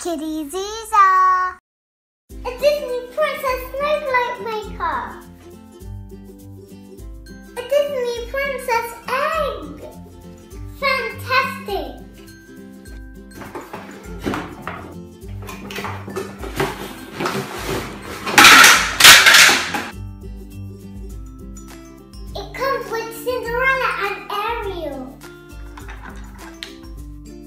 Kiddyzuzaa! A Disney Princess Snowflake Maker! A Disney Princess Egg! Fantastic! It comes with Cinderella and Ariel.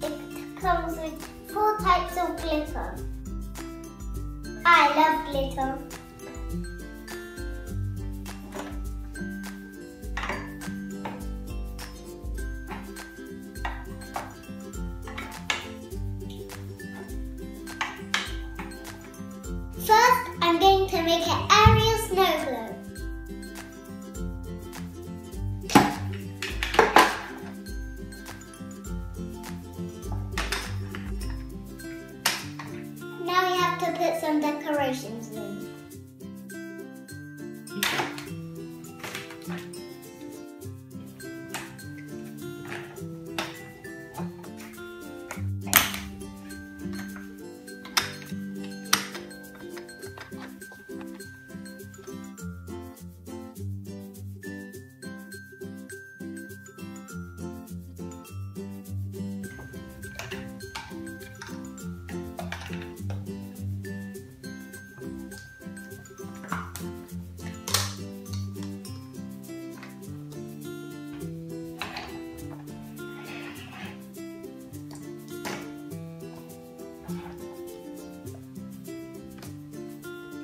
It comes with 4 types of glitter. I love glitter. First, I'm going to make an Ariel snow globe. Now we have to put some decorations in.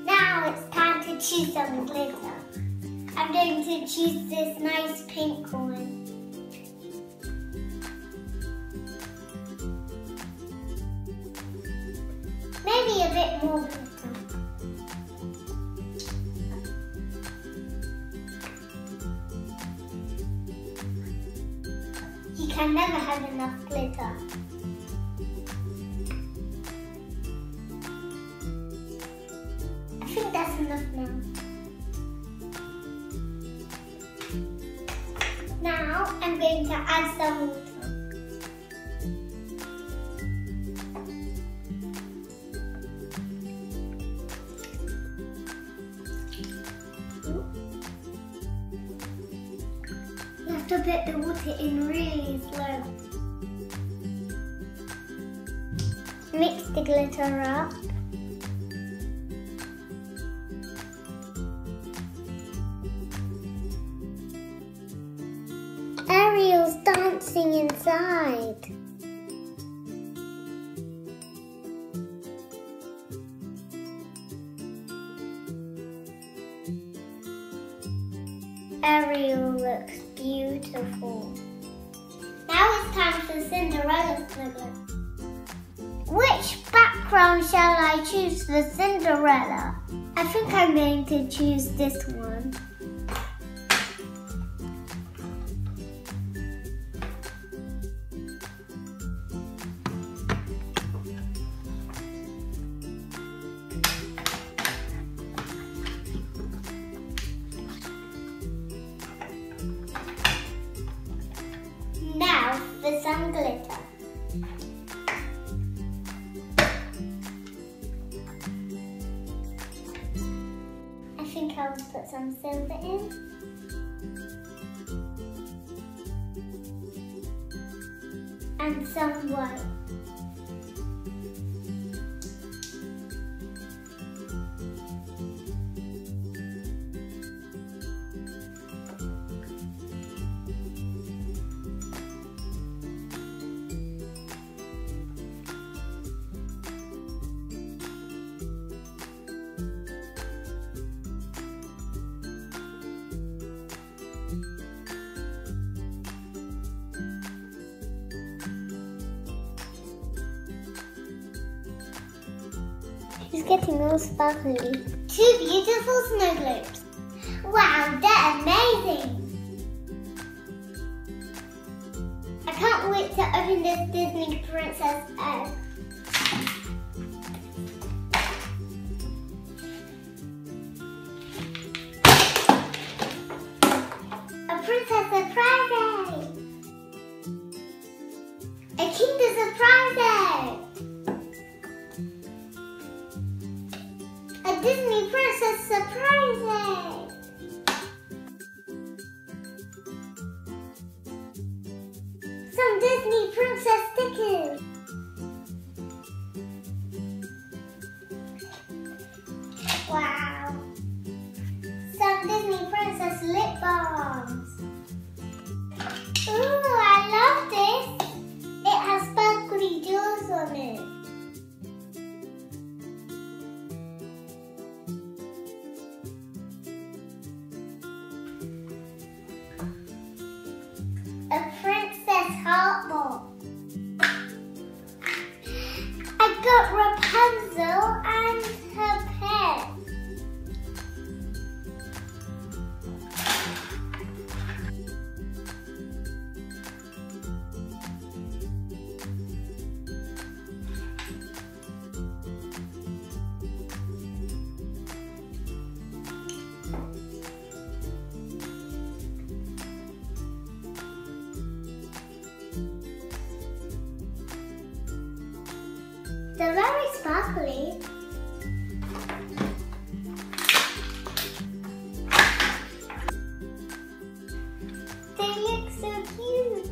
Now it's time to choose some glitter. I'm going to choose this nice pink one. Maybe a bit more glitter. You can never have enough glitter. I think that's enough now. Now I'm going to add some water. You have to put the water in really slow. Mix the glitter up. Ariel's dancing inside. Ariel looks beautiful. Now it's time for Cinderella's snuggle. Which background shall I choose for Cinderella? I think I'm going to choose this one. Now for some glitter. I think I'll put some silver in. And some white. It's getting all sparkly. 2 beautiful snow globes. Wow, they're amazing! I can't wait to open this Disney Princess egg. A princess surprise egg! A Kinder surprise egg! Disney princess surprises. Some Disney princess stickers. Wow. Some Disney princess lip balms. Ooh, I love this. It has sparkly jewels on it. A princess heart box. I got Rapunzel and her pet. They're very sparkly. They look so cute.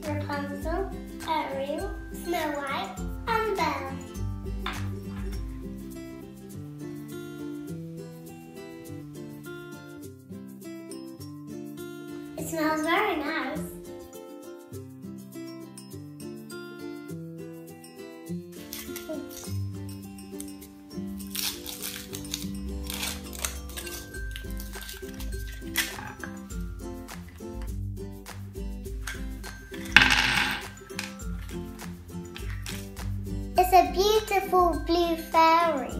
Rapunzel, Ariel, Snow White, and Belle. It smells very nice. It's a beautiful blue fairy.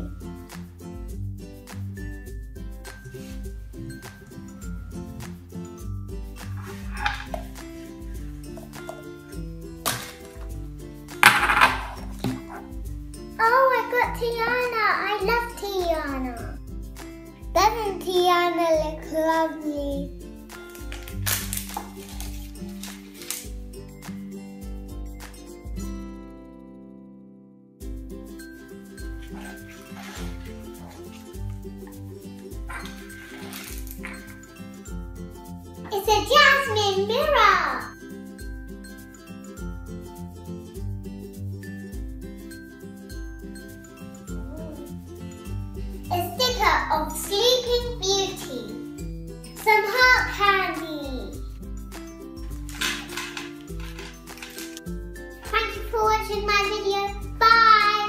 Oh, I got Tiana. I love Tiana. Doesn't Tiana look lovely? It's a jasmine mirror. A sticker of Sleeping Beauty. Some heart candy. Thank you for watching my video. Bye.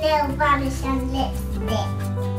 nail varnish and lipstick.